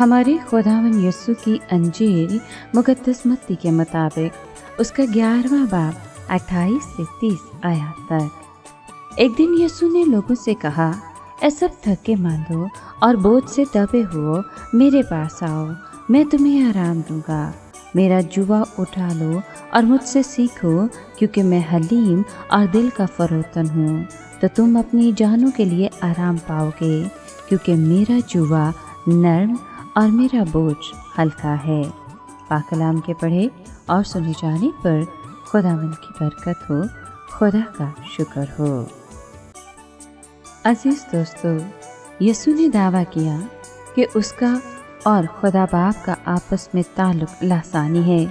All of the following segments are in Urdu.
ہمارے خداوند یسوع کی انجیل مقدس متی کے مطابق اس کا 11واں باب 28 سے 30 آیات تک۔ ایک دن یسوع نے لوگوں سے کہا، اے سب تھکے ماندو اور بوجھ سے دبے ہو، میرے پاس آؤ، میں تمہیں آرام دوں گا۔ میرا جوا اٹھا لو اور مجھ سے سیکھو، کیونکہ میں حلیم اور دل کا فروتن ہوں، تو تم اپنی جانوں کے لیے آرام پاؤ گے، کیونکہ میرا جوا نرم اور میرا بوجھ ہلکا ہے۔ پاک کلام کے پڑھے اور سنے جانے پر خداوند کی برکت ہو، خدا کا شکر ہو۔ عزیز دوستو، یسوع نے دعویٰ کیا کہ اس کا اور خدا باپ کا آپس میں تعلق لاسانی ہے۔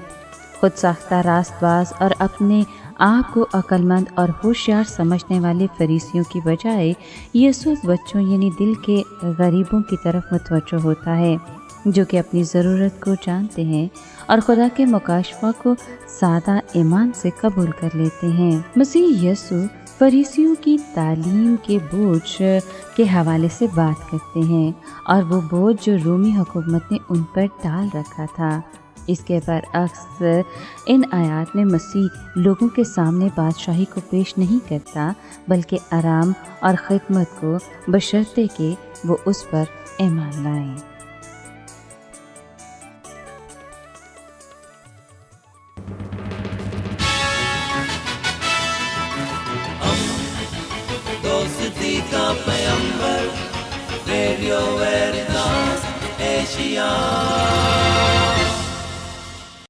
خود ساختہ راست باز اور اپنے آپ کو عقل مند اور ہوشیار سمجھنے والے فریسیوں کی بجائے یسوع بچوں یعنی دل کے غریبوں کی طرف متوجہ ہوتا ہے، جو کہ اپنی ضرورت کو جانتے ہیں اور خدا کے مکاشفہ کو سادہ ایمان سے قبول کر لیتے ہیں۔ مسیح یسوع فریسیوں کی تعلیم کے بوجھ کے حوالے سے بات کرتے ہیں، اور وہ بوجھ جو رومی حکومت نے ان پر ڈال رکھا تھا۔ اس کے برعکس ان آیات میں مسیح لوگوں کے سامنے بادشاہی کو پیش نہیں کرتا، بلکہ آرام اور خدمت کو، بشرطے کہ وہ اس پر ایمان لائیں۔ دوستی کا پیمبر، ریڈیو ویریتاس ایشیا۔